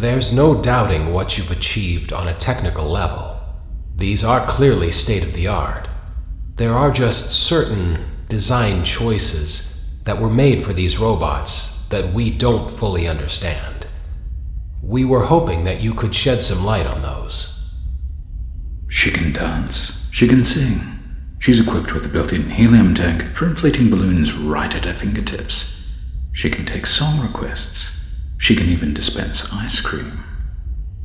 There's no doubting what you've achieved on a technical level. These are clearly state-of-the-art. There are just certain design choices that were made for these robots that we don't fully understand. We were hoping that you could shed some light on those. She can dance. She can sing. She's equipped with a built-in helium tank for inflating balloons right at her fingertips. She can take song requests. She can even dispense ice cream.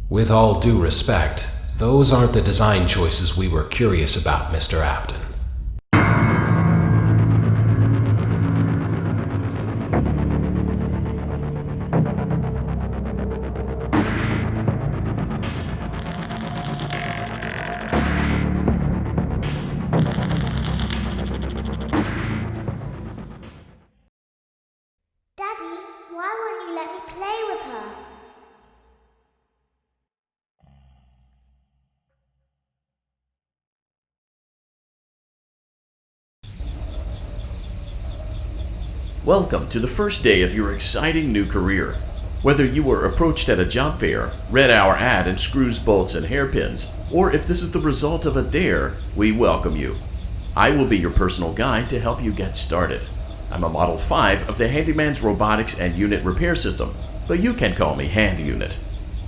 With all due respect, those aren't the design choices we were curious about, Mr. Afton. Daddy, why won't you let me play with her? Welcome to the first day of your exciting new career. Whether you were approached at a job fair, read our ad in screws, bolts, and hairpins, or if this is the result of a dare, we welcome you. I will be your personal guide to help you get started. I'm a Model 5 of the Handyman's Robotics and Unit Repair System, but you can call me Hand Unit.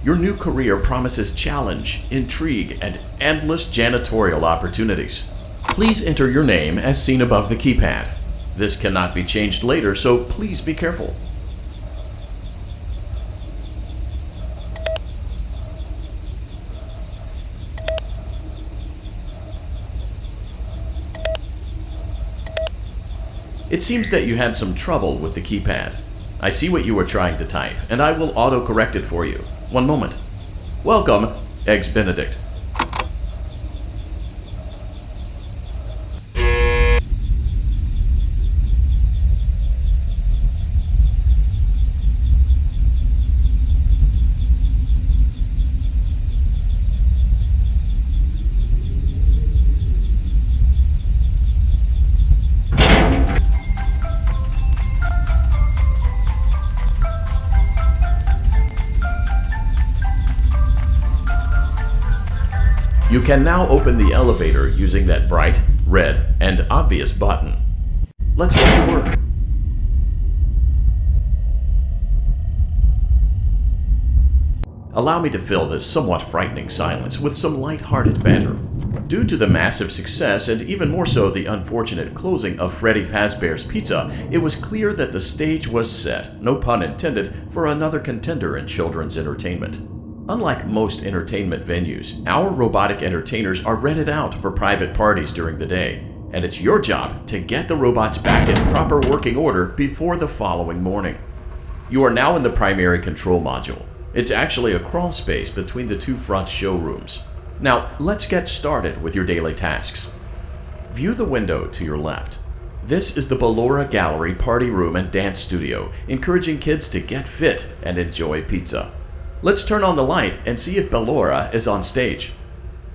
Your new career promises challenge, intrigue, and endless janitorial opportunities. Please enter your name as seen above the keypad. This cannot be changed later, so please be careful. It seems that you had some trouble with the keypad. I see what you were trying to type, and I will auto-correct it for you. One moment. Welcome, Eggs Benedict. You can now open the elevator using that bright, red, and obvious button. Let's get to work. Allow me to fill this somewhat frightening silence with some light-hearted banter. Due to the massive success, and even more so the unfortunate closing of Freddy Fazbear's Pizza, it was clear that the stage was set, no pun intended, for another contender in children's entertainment. Unlike most entertainment venues, our robotic entertainers are rented out for private parties during the day, and it's your job to get the robots back in proper working order before the following morning. You are now in the primary control module. It's actually a crawl space between the two front showrooms. Now, let's get started with your daily tasks. View the window to your left. This is the Ballora Gallery Party Room and Dance Studio, encouraging kids to get fit and enjoy pizza. Let's turn on the light and see if Ballora is on stage.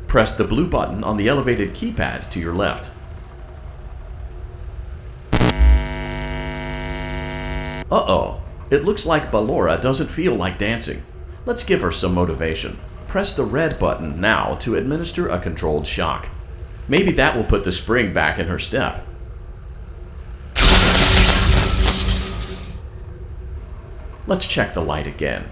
Press the blue button on the elevated keypad to your left. Uh-oh, it looks like Ballora doesn't feel like dancing. Let's give her some motivation. Press the red button now to administer a controlled shock. Maybe that will put the spring back in her step. Let's check the light again.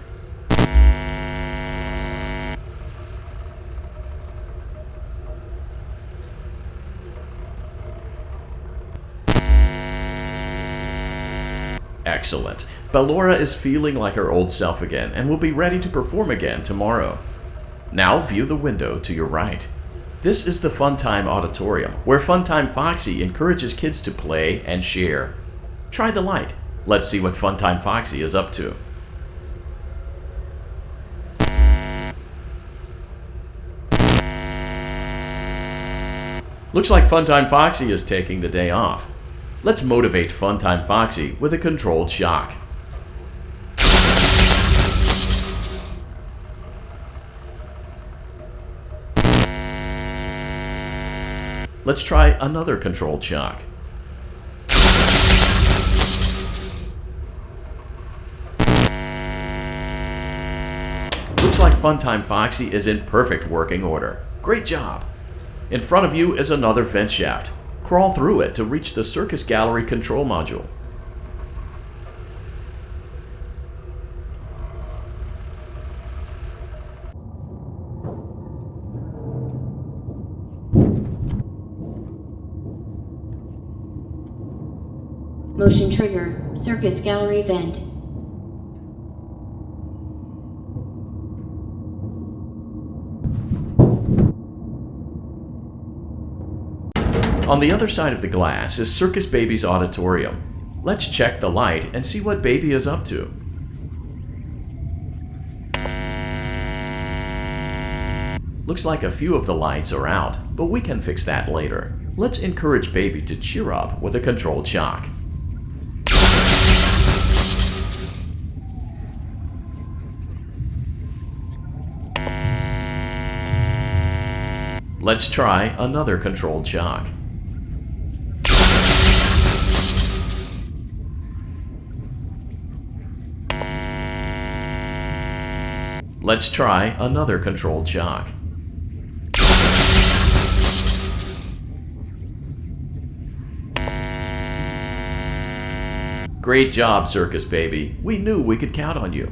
Excellent. Ballora is feeling like her old self again and will be ready to perform again tomorrow. Now view the window to your right. This is the Funtime Auditorium, where Funtime Foxy encourages kids to play and share. Try the light. Let's see what Funtime Foxy is up to. Looks like Funtime Foxy is taking the day off. Let's motivate Funtime Foxy with a controlled shock. Let's try another controlled shock. Funtime Foxy is in perfect working order. Great job! In front of you is another vent shaft. Crawl through it to reach the Circus Gallery control module. Motion trigger, Circus Gallery vent. On the other side of the glass is Circus Baby's auditorium. Let's check the light and see what Baby is up to. Looks like a few of the lights are out, but we can fix that later. Let's encourage Baby to cheer up with a controlled shock. Let's try another controlled shock. Let's try another controlled shock. Great job, Circus Baby. We knew we could count on you.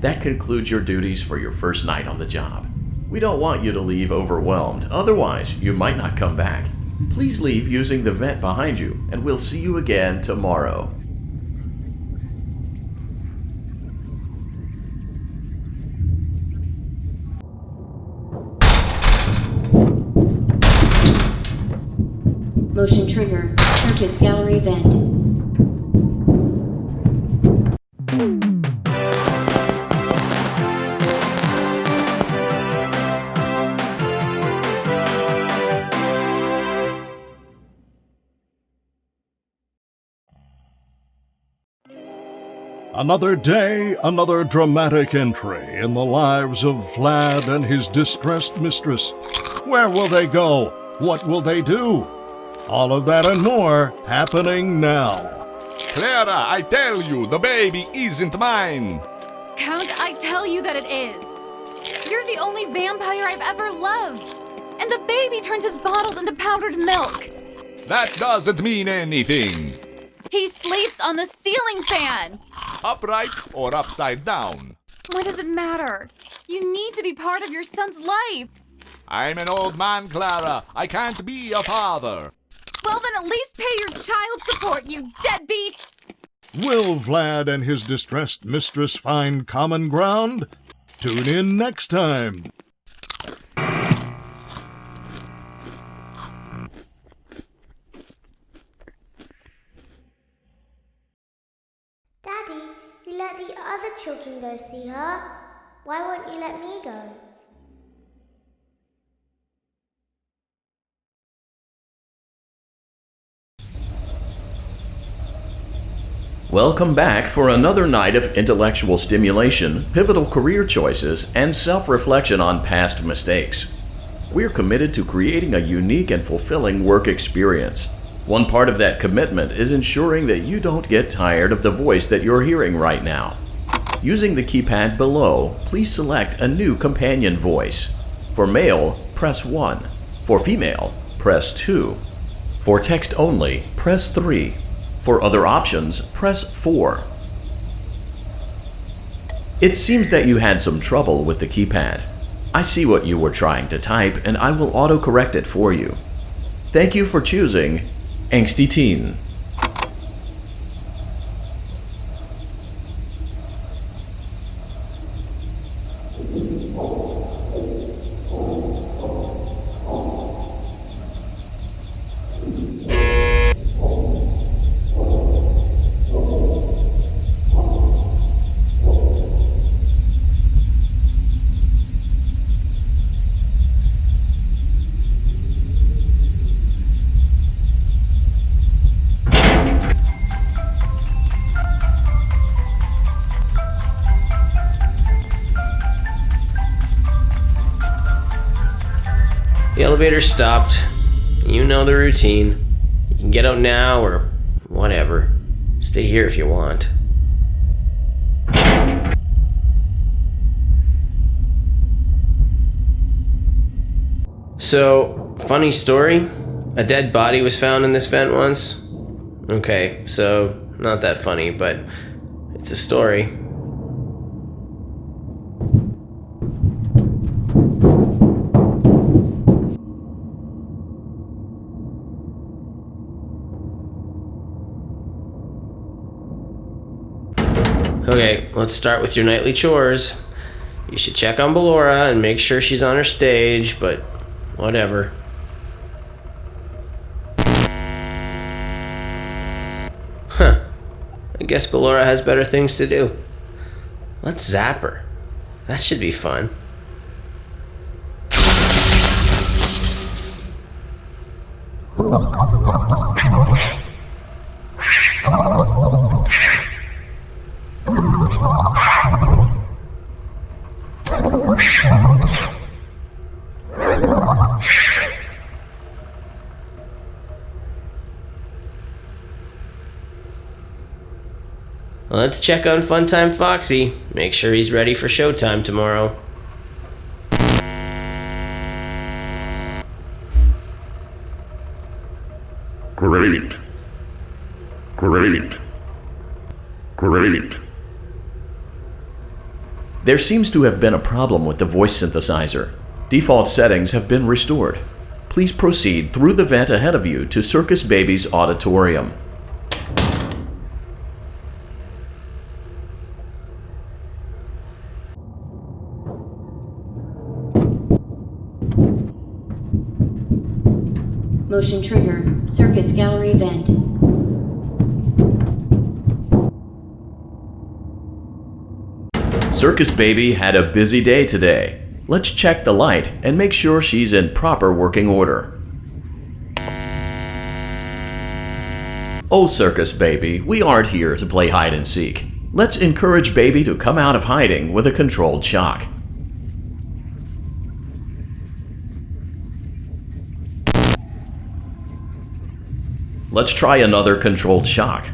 That concludes your duties for your first night on the job. We don't want you to leave overwhelmed, otherwise you might not come back. Please leave using the vent behind you, and we'll see you again tomorrow. Motion trigger, Circus Gallery vent. Another day, another dramatic entry in the lives of Vlad and his distressed mistress. Where will they go? What will they do? All of that and more happening now. Clara, I tell you, the baby isn't mine. Count, I tell you that it is. You're the only vampire I've ever loved. And the baby turns his bottles into powdered milk. That doesn't mean anything. He sleeps on the ceiling fan. Upright or upside down. What does it matter? You need to be part of your son's life. I'm an old man, Clara. I can't be a father. Well, then at least pay your child support, you deadbeat! Will Vlad and his distressed mistress find common ground? Tune in next time. Daddy, you let the other children go see her. Why won't you let me go? Welcome back for another night of intellectual stimulation, pivotal career choices, and self-reflection on past mistakes. We're committed to creating a unique and fulfilling work experience. One part of that commitment is ensuring that you don't get tired of the voice that you're hearing right now. Using the keypad below, please select a new companion voice. For male, press 1. For female, press 2. For text only, press 3. For other options, press 4. It seems that you had some trouble with the keypad. I see what you were trying to type, and I will autocorrect it for you. Thank you for choosing Angsty Teen. The elevator stopped. You know the routine. You can get out now or whatever. Stay here if you want. So, funny story. A dead body was found in this vent once. Okay, so not that funny, but it's a story. Okay, let's start with your nightly chores. You should check on Ballora and make sure she's on her stage, but whatever. Huh. I guess Ballora has better things to do. Let's zap her. That should be fun. Let's check on Funtime Foxy. Make sure he's ready for showtime tomorrow. Great. There seems to have been a problem with the voice synthesizer. Default settings have been restored. Please proceed through the vent ahead of you to Circus Baby's auditorium. Motion trigger. Circus gallery vent. Circus Baby had a busy day today. Let's check the light and make sure she's in proper working order. Oh, Circus Baby, we aren't here to play hide and seek. Let's encourage Baby to come out of hiding with a controlled shock. Let's try another controlled shock.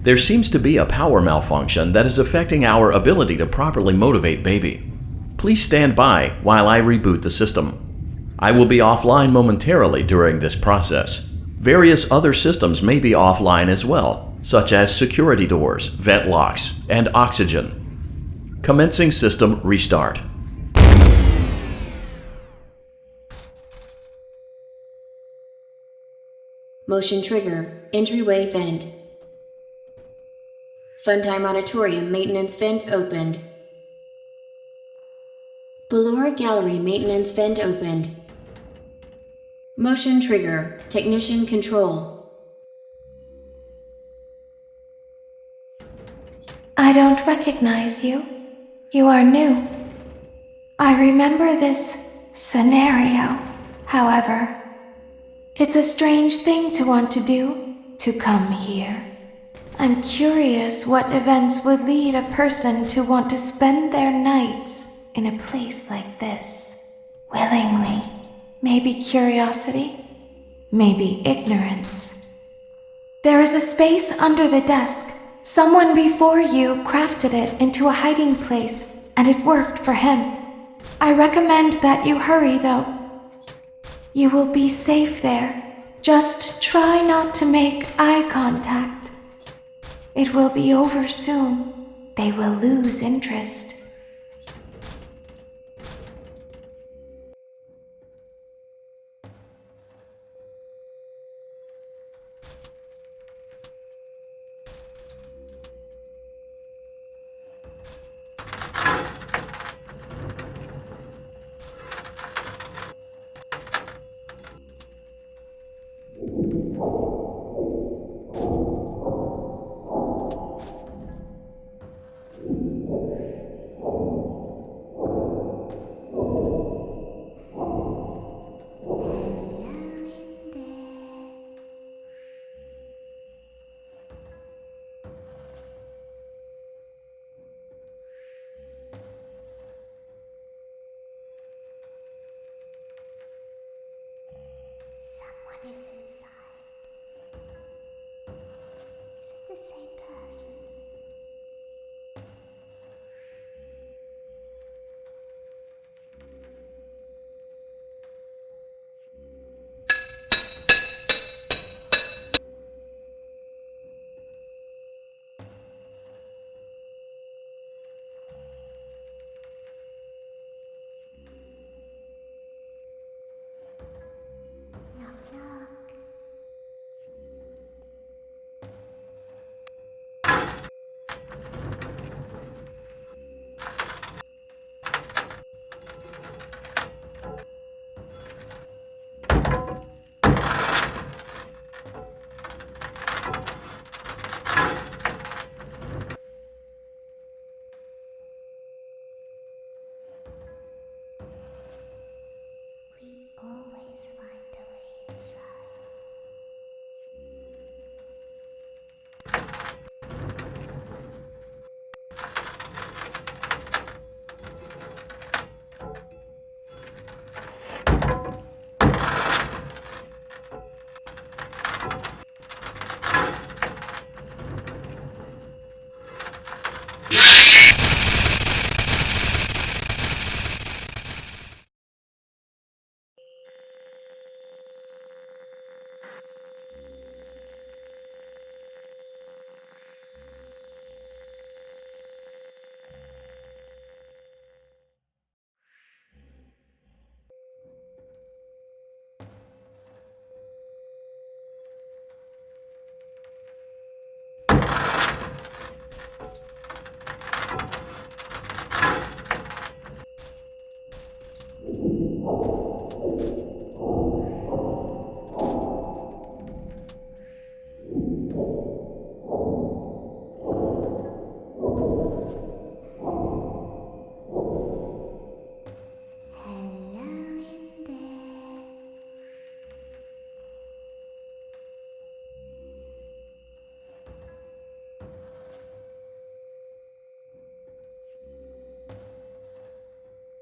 There seems to be a power malfunction that is affecting our ability to properly motivate Baby. Please stand by while I reboot the system. I will be offline momentarily during this process. Various other systems may be offline as well, such as security doors, vent locks, and oxygen. Commencing system restart. Motion trigger. Entryway vent. Funtime Auditorium maintenance vent opened. Ballora Gallery maintenance vent opened. Motion trigger. Technician control. I don't recognize you. You are new. I remember this scenario, however. It's a strange thing to want to do, to come here. I'm curious what events would lead a person to want to spend their nights in a place like this. Willingly. Maybe curiosity, maybe ignorance. There is a space under the desk. Someone before you crafted it into a hiding place, and it worked for him. I recommend that you hurry, though. You will be safe there. Just try not to make eye contact. It will be over soon. They will lose interest. Someone is inside. Is it the same person?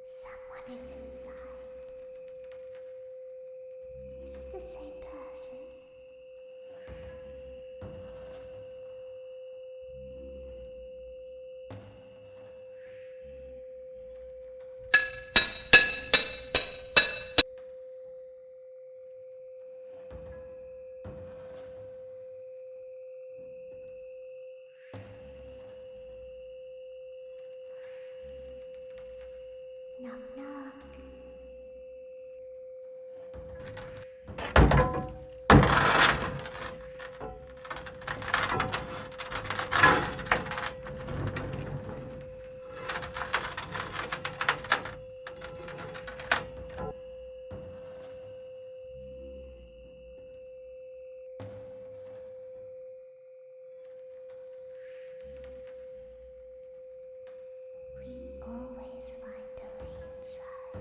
Someone is inside. Is it the same person? Knock, knock. We always find a way inside.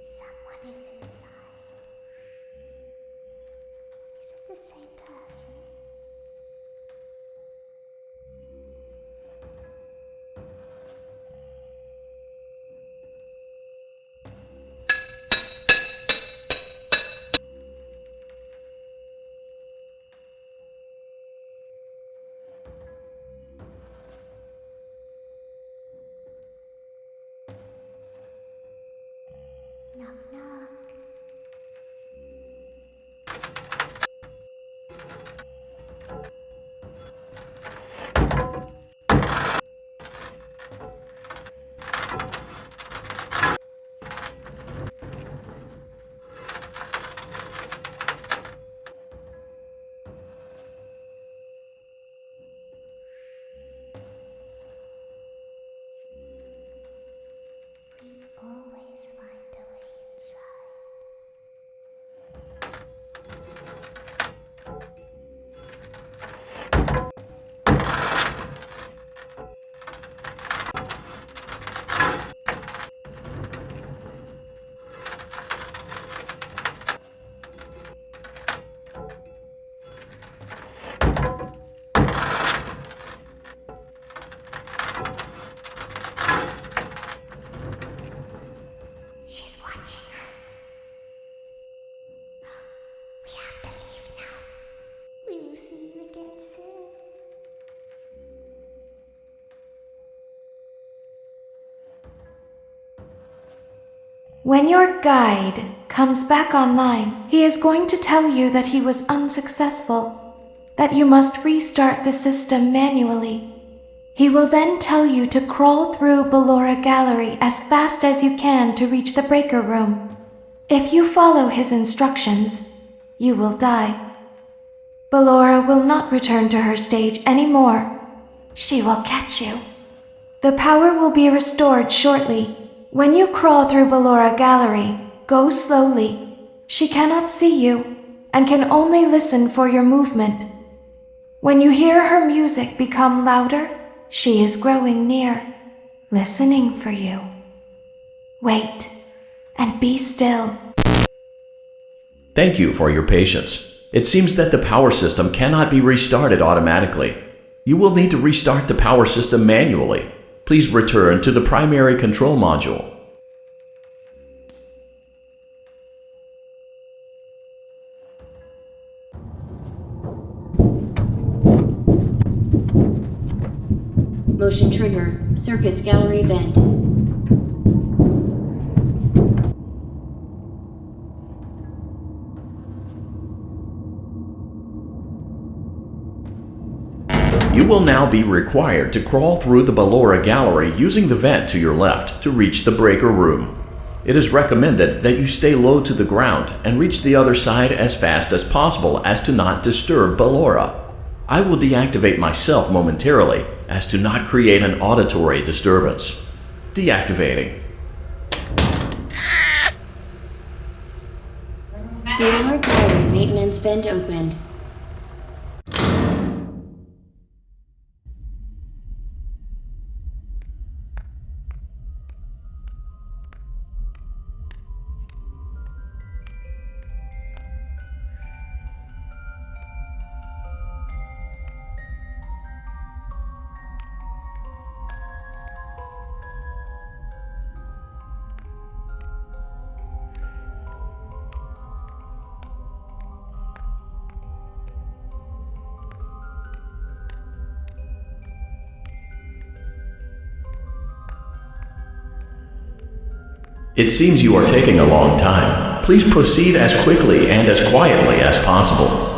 Someone is inside. Is it the same person? Knock, knock. We always find a way inside. She's watching us. We have to leave now. We will see you again soon. When your guide comes back online, he is going to tell you that he was unsuccessful, that you must restart the system manually. He will then tell you to crawl through Ballora Gallery as fast as you can to reach the breaker room. If you follow his instructions, you will die. Ballora will not return to her stage anymore. She will catch you. The power will be restored shortly. When you crawl through Ballora Gallery, go slowly. She cannot see you and can only listen for your movement. When you hear her music become louder, she is growing near, listening for you. Wait and be still. Thank you for your patience. It seems that the power system cannot be restarted automatically. You will need to restart the power system manually. Please return to the primary control module. Motion trigger. Circus gallery vent. You will now be required to crawl through the Ballora Gallery using the vent to your left to reach the breaker room. It is recommended that you stay low to the ground and reach the other side as fast as possible as to not disturb Ballora. I will deactivate myself momentarily as to not create an auditory disturbance. Deactivating. Ballora gallery maintenance vent opened. It seems you are taking a long time. Please proceed as quickly and as quietly as possible.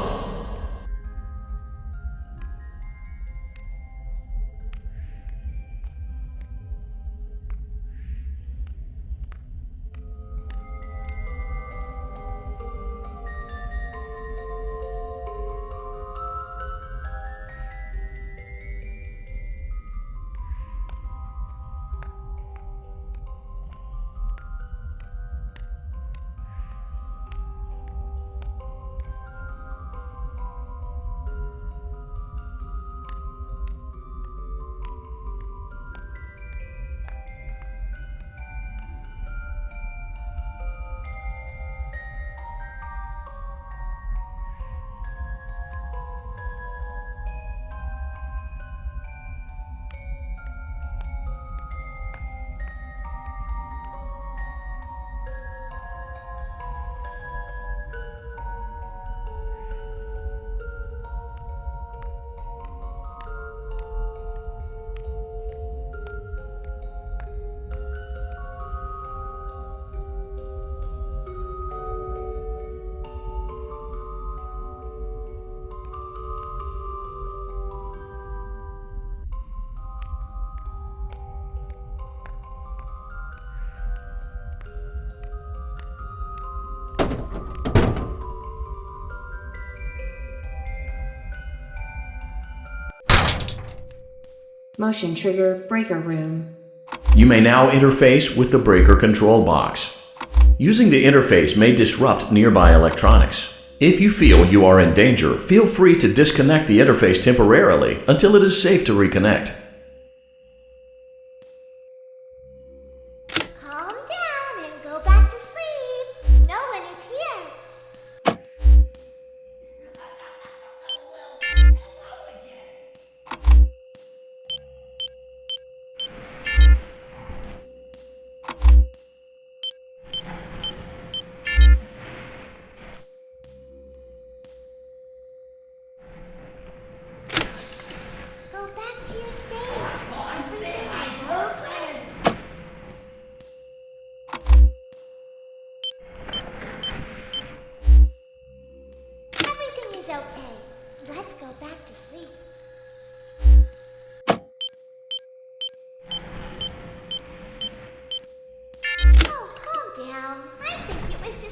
Motion trigger breaker room. You may now interface with the breaker control box. Using the interface may disrupt nearby electronics. If you feel you are in danger, feel free to disconnect the interface temporarily until it is safe to reconnect. Calm down and go back to sleep. No one is here. Go back to your stage. Everything is okay. Everything is okay. Let's go back to sleep. Oh, calm down. I think it was just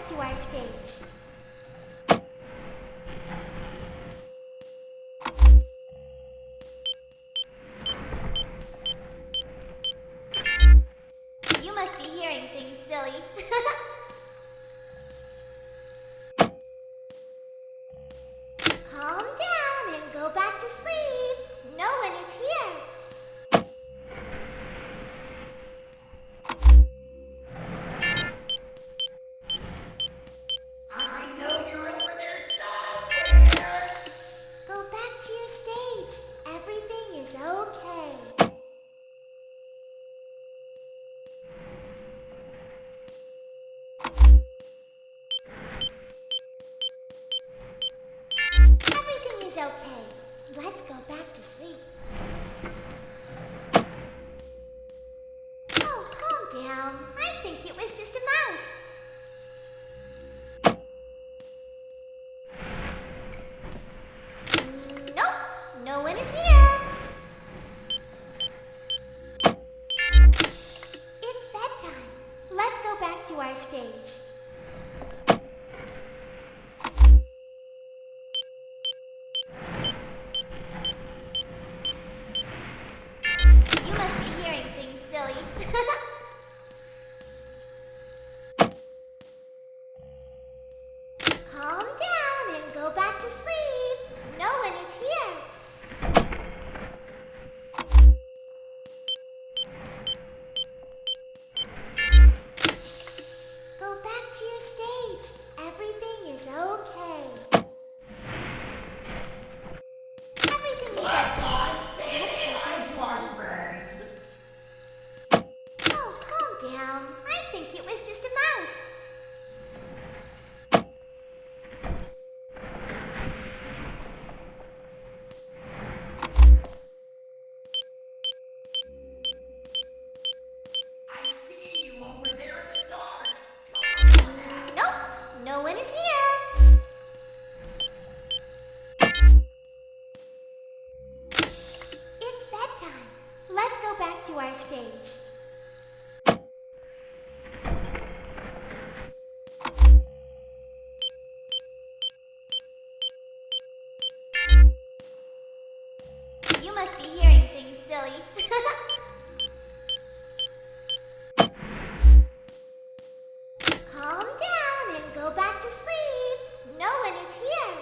to our stage. You must be hearing things, silly. Calm down and go back to sleep. No one is here. I know you're over there somewhere. Go back to your stage. Everything is okay. Everything is okay. Let's go back to sleep. Oh, calm down. I think it was just a mouse. Nope, no one is here. It's bedtime. Let's go back to our stage. You must be hearing things, silly. Calm down and go back to sleep. No one is here. Go back to your stage. Everything is okay. Everything is okay. Let's go back to sleep. Oh, calm down. I think it was just a mouse. I see you over there in the dark. Nope, no one is here. It's bedtime. Let's go back to our stage. You must be hearing things, silly. Calm down and go back to sleep. No one is here.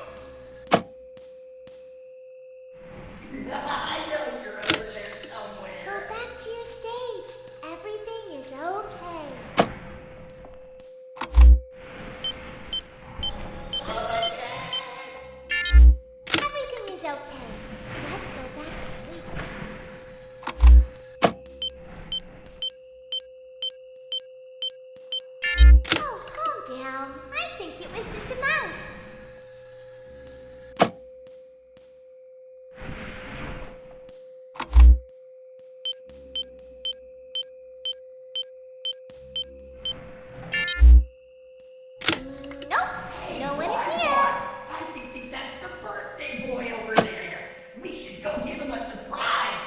I know you're over there somewhere. Go back to your stage. Everything is okay. Everything is okay. Let's go back to sleep. Oh, calm down. I think it was just a mouse. Nope, no one is here. I think that's the birthday boy over there. We should go give him a surprise.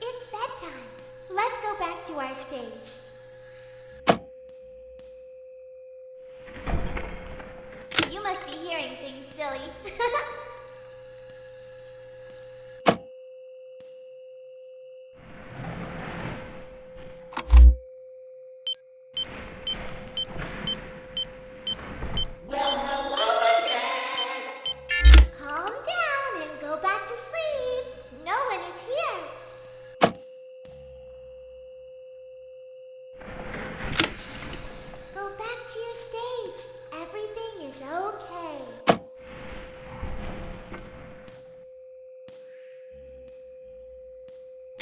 It's bedtime. Let's go back to our stage. You must be hearing things, silly. Well, hello again. Calm down and go back to sleep. No one is here. Go back to your stage. Everything is okay.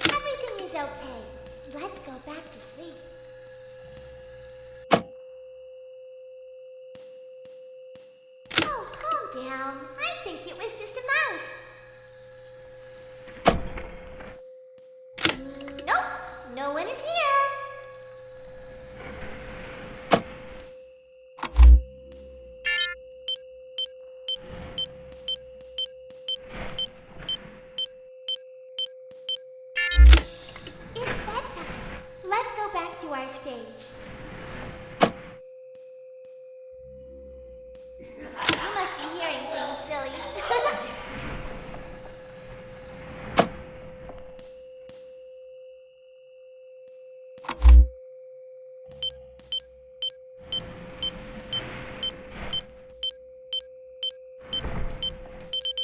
Everything is okay. Let's go back to sleep. Oh, calm down. I think it was just a mouse. Nope, no one is here. It's bedtime. Let's go back to our stage.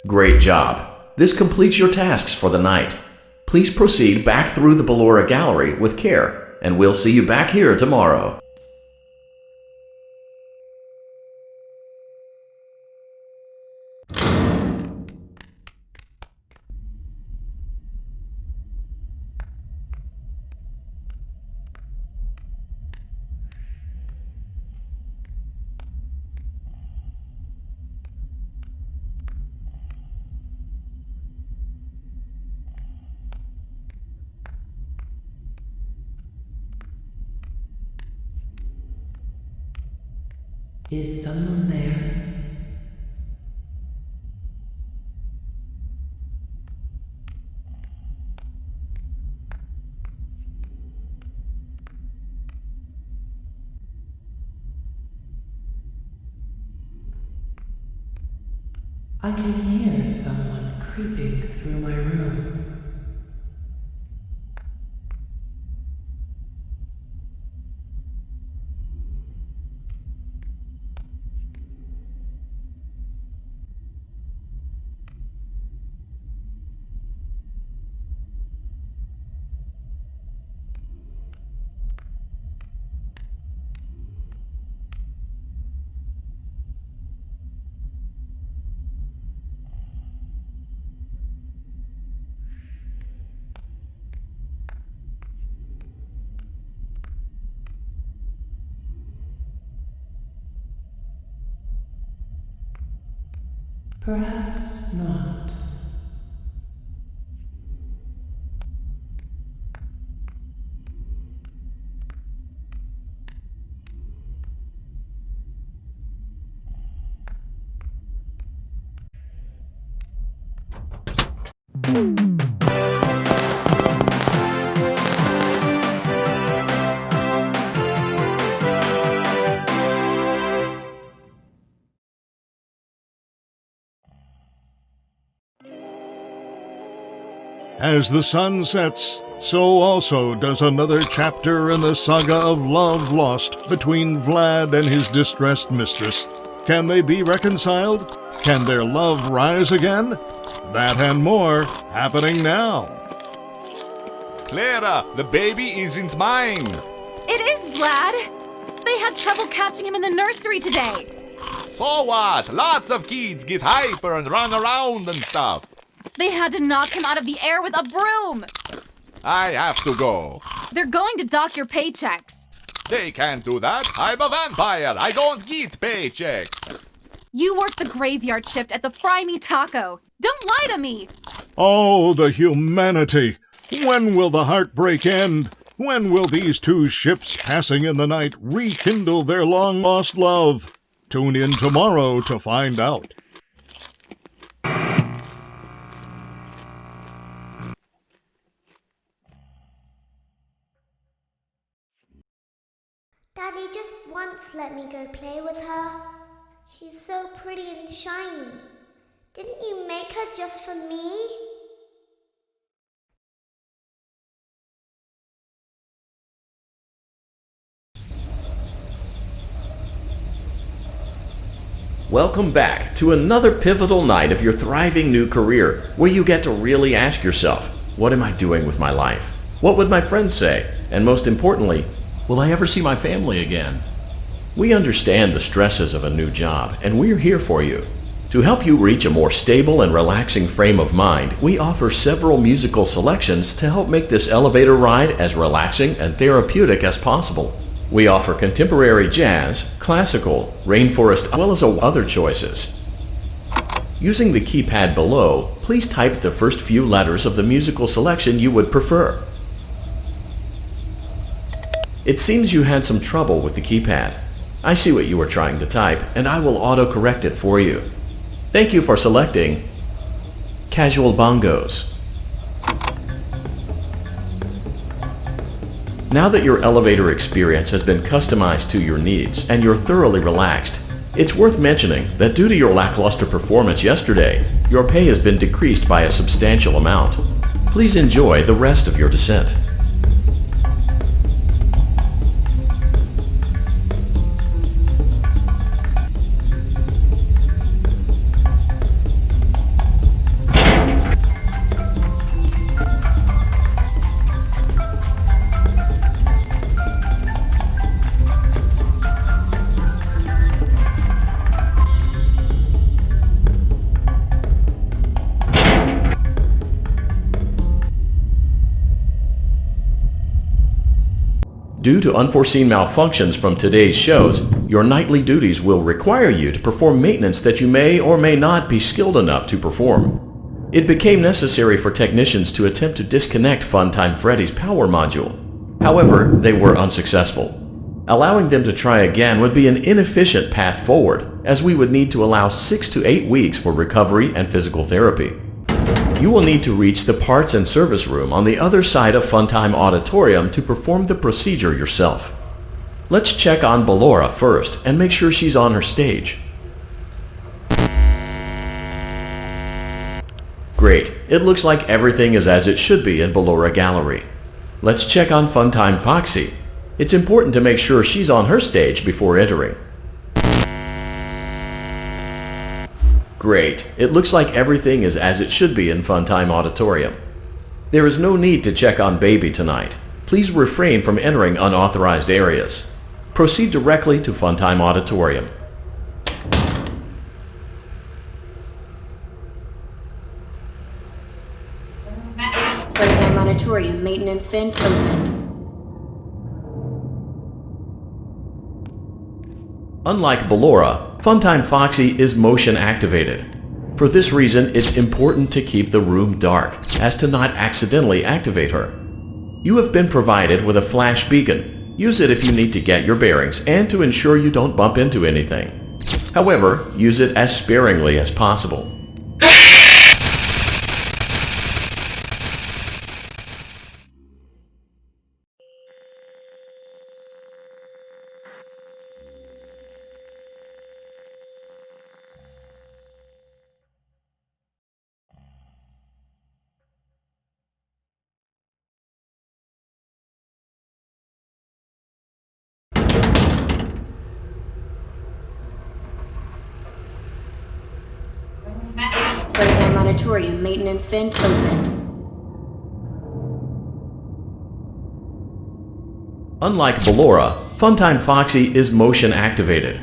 Great job. This completes your tasks for the night. Please proceed back through the Ballora Gallery with care, and we'll see you back here tomorrow. Is someone there? I can hear someone creeping through my room. Perhaps not. As the sun sets, so also does another chapter in the saga of love lost between Vlad and his distressed mistress. Can they be reconciled? Can their love rise again? That and more happening now. Clara, the baby isn't mine. It is Vlad. They had trouble catching him in the nursery today. So what? Lots of kids get hyper and run around and stuff. They had to knock him out of the air with a broom. I have to go. They're going to dock your paychecks. They can't do that. I'm a vampire. I don't get paychecks. You work the graveyard shift at the Fry Me Taco. Don't lie to me. Oh, the humanity! When will the heartbreak end? When will these two ships passing in the night rekindle their long-lost love? Tune in tomorrow to find out. Daddy just once let me go play with her. She's so pretty and shiny. Didn't you make her just for me? Welcome back to another pivotal night of your thriving new career, where you get to really ask yourself, what am I doing with my life? What would my friends say? And most importantly, will I ever see my family again? We understand the stresses of a new job, and we're here for you. To help you reach a more stable and relaxing frame of mind, we offer several musical selections to help make this elevator ride as relaxing and therapeutic as possible. We offer contemporary jazz, classical, rainforest, as well as other choices. Using the keypad below, please type the first few letters of the musical selection you would prefer. It seems you had some trouble with the keypad. I see what you were trying to type, and I will auto-correct it for you. Thank you for selecting Casual Bongos. Now that your elevator experience has been customized to your needs and you're thoroughly relaxed, it's worth mentioning that due to your lackluster performance yesterday, your pay has been decreased by a substantial amount. Please enjoy the rest of your descent. Due to unforeseen malfunctions from today's shows, your nightly duties will require you to perform maintenance that you may or may not be skilled enough to perform. It became necessary for technicians to attempt to disconnect Funtime Freddy's power module. However, they were unsuccessful. Allowing them to try again would be an inefficient path forward, as we would need to allow 6 to 8 weeks for recovery and physical therapy. You will need to reach the parts and service room on the other side of Funtime Auditorium to perform the procedure yourself. Let's check on Ballora first and make sure she's on her stage. Great, it looks like everything is as it should be in Ballora Gallery. Let's check on Funtime Foxy. It's important to make sure she's on her stage before entering. Great. It looks like everything is as it should be in Funtime Auditorium. There is no need to check on Baby tonight. Please refrain from entering unauthorized areas. Proceed directly to Funtime Auditorium. Funtime Auditorium maintenance vent open. Unlike Ballora, Funtime Foxy is motion activated. For this reason, it's important to keep the room dark, as to not accidentally activate her. You have been provided with a flash beacon. Use it if you need to get your bearings and to ensure you don't bump into anything. However, use it as sparingly as possible. Funtime Auditorium maintenance vent open. Unlike Ballora, Funtime Foxy is motion activated.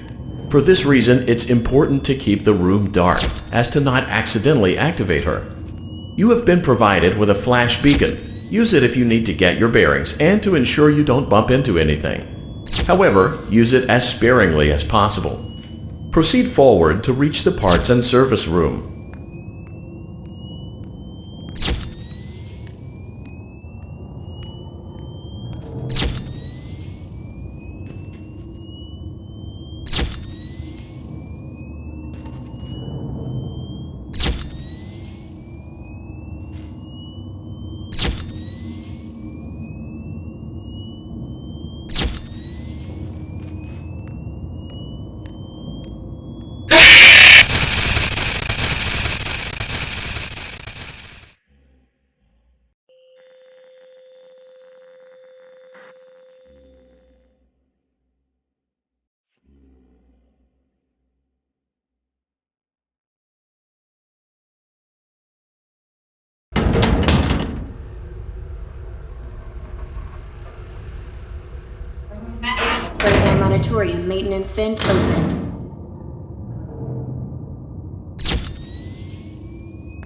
For this reason, it's important to keep the room dark, as to not accidentally activate her. You have been provided with a flash beacon. Use it if you need to get your bearings and to ensure you don't bump into anything. However, use it as sparingly as possible. Proceed forward to reach the parts and service room. Funtime Auditorium maintenance vent open.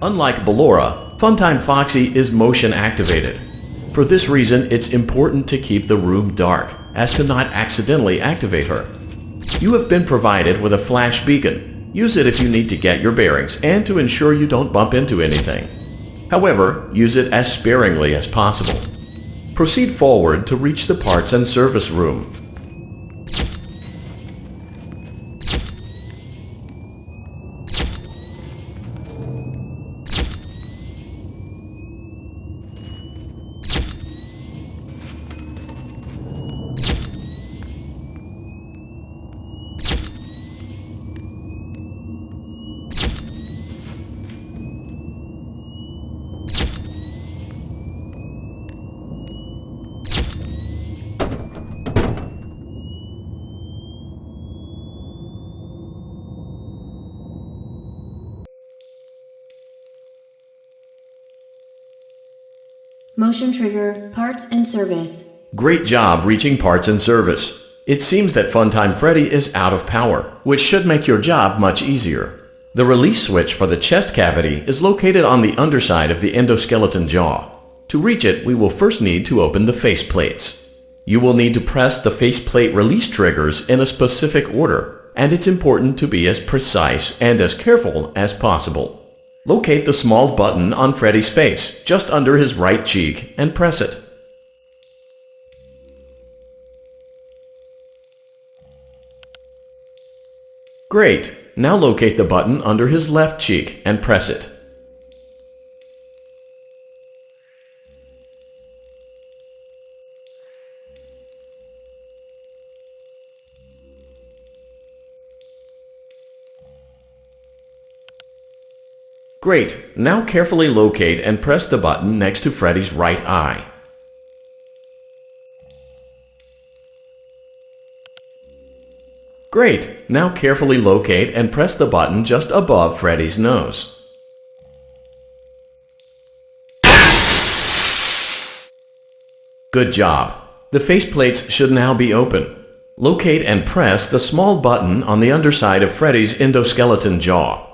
Unlike Ballora, Funtime Foxy is motion activated. For this reason, it's important to keep the room dark, as to not accidentally activate her. You have been provided with a flash beacon. Use it if you need to get your bearings and to ensure you don't bump into anything. However, use it as sparingly as possible. Proceed forward to reach the parts and service room. Motion trigger, parts and service. Great job reaching parts and service. It seems that Funtime Freddy is out of power, which should make your job much easier. The release switch for the chest cavity is located on the underside of the endoskeleton jaw. To reach it, we will first need to open the face plates. You will need to press the faceplate release triggers in a specific order, and it's important to be as precise and as careful as possible. Locate the small button on Freddy's face, just under his right cheek, and press it. Great! Now locate the button under his left cheek and press it. Great! Now carefully locate and press the button next to Freddy's right eye. Great! Now carefully locate and press the button just above Freddy's nose. Good job! The faceplates should now be open. Locate and press the small button on the underside of Freddy's endoskeleton jaw.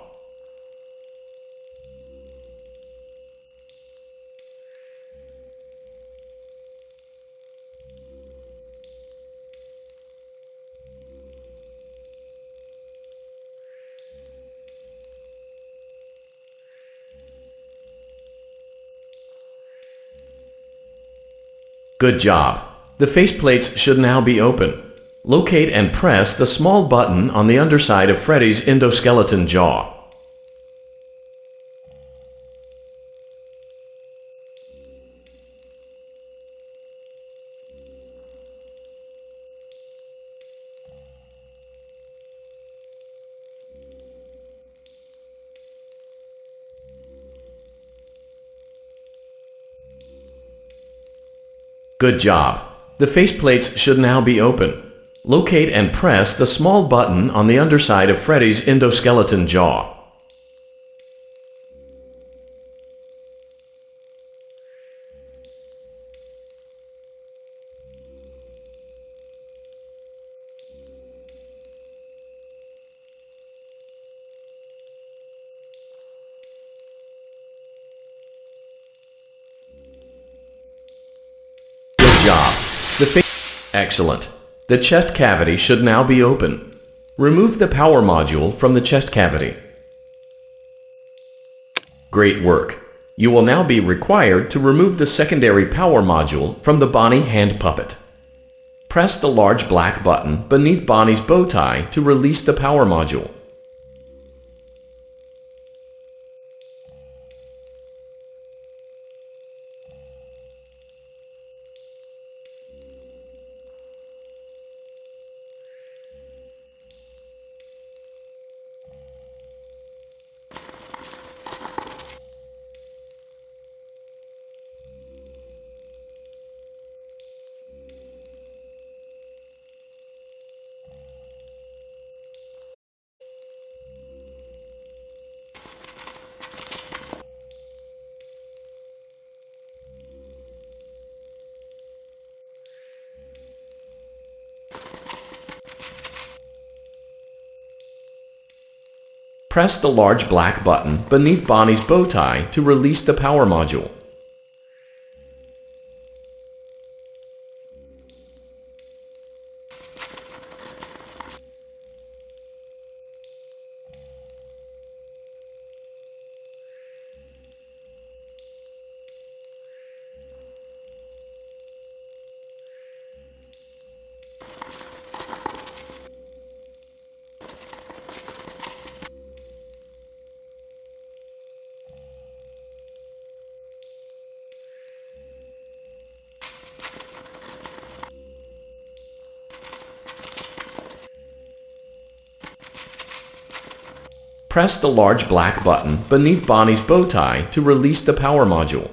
Good job! The faceplates should now be open. Locate and press the small button on the underside of Freddy's endoskeleton jaw. Good job! The faceplates should now be open. Locate and press the small button on the underside of Freddy's endoskeleton jaw. Excellent. The chest cavity should now be open. Remove the power module from the chest cavity. Great work. You will now be required to remove the secondary power module from the Bonnie hand puppet. Press the large black button beneath Bonnie's bow tie to release the power module. Press the large black button beneath Bonnie's bow tie to release the power module. Press the large black button beneath Bonnie's bow tie to release the power module.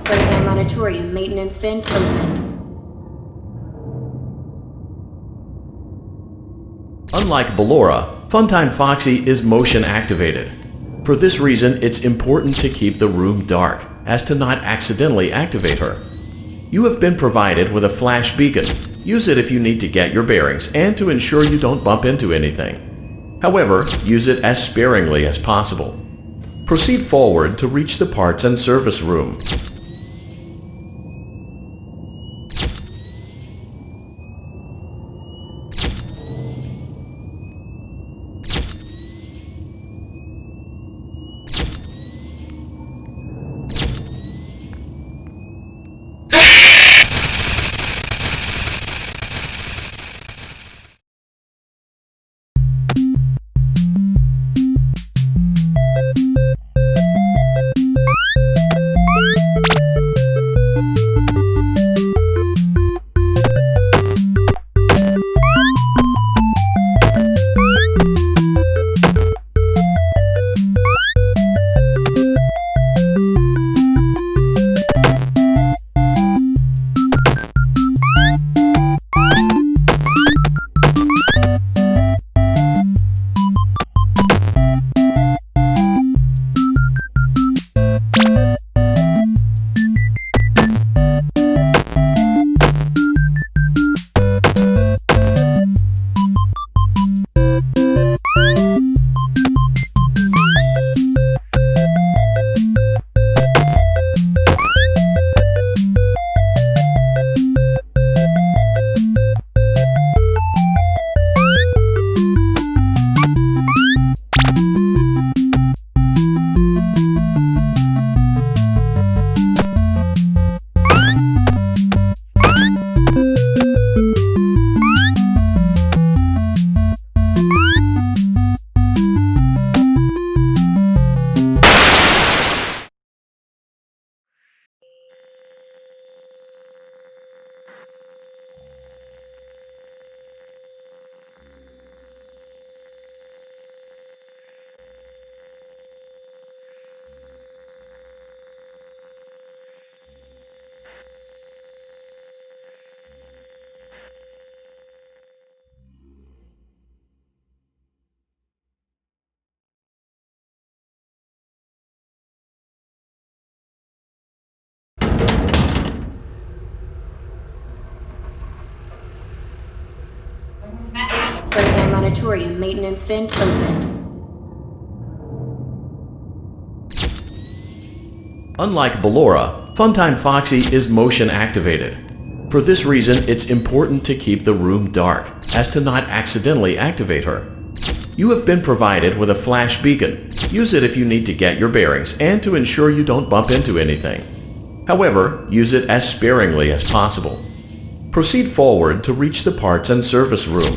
Freddy Monitorium maintenance vent open. Unlike Ballora, Funtime Foxy is motion activated. For this reason, it's important to keep the room dark, as to not accidentally activate her. You have been provided with a flash beacon. Use it if you need to get your bearings and to ensure you don't bump into anything. However, use it as sparingly as possible. Proceed forward to reach the parts and service room. Freddy Monitorium maintenance vent open. Unlike Ballora, Funtime Foxy is motion activated. For this reason, it's important to keep the room dark, as to not accidentally activate her. You have been provided with a flash beacon. Use it if you need to get your bearings and to ensure you don't bump into anything. However, use it as sparingly as possible. Proceed forward to reach the parts and service room.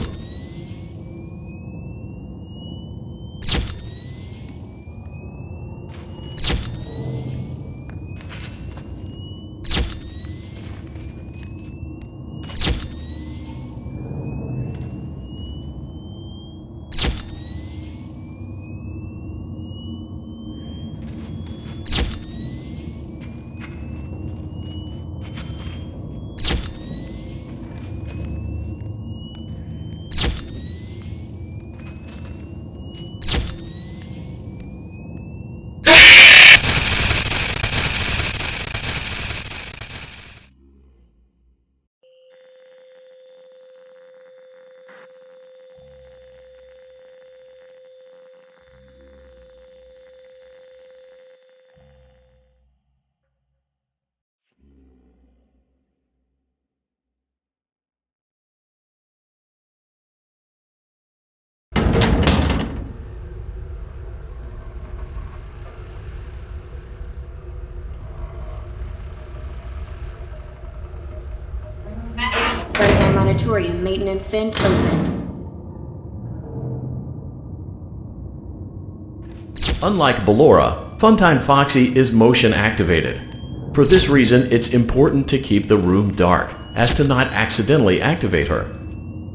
Freddy Monitorium maintenance vent open. Unlike Ballora, Funtime Foxy is motion activated. For this reason, it's important to keep the room dark, as to not accidentally activate her.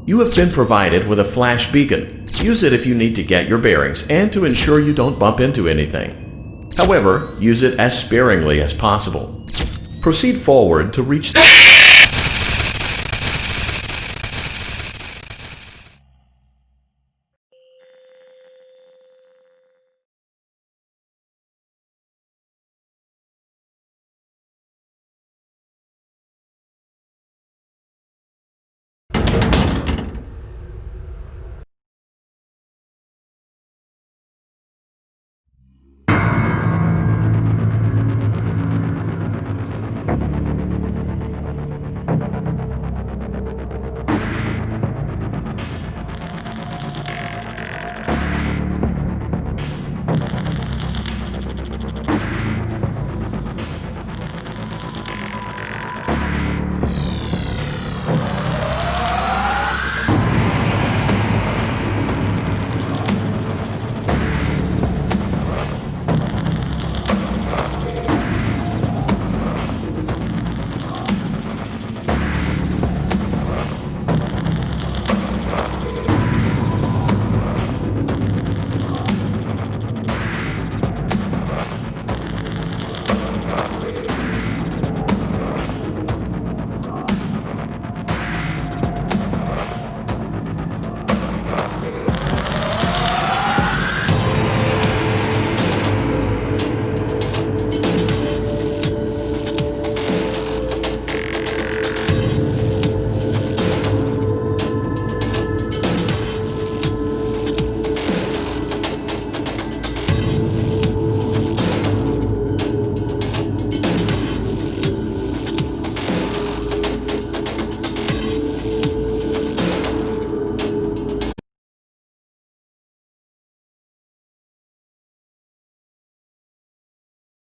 You have been provided with a flash beacon. Use it if you need to get your bearings and to ensure you don't bump into anything. However, use it as sparingly as possible. Proceed forward to reach the...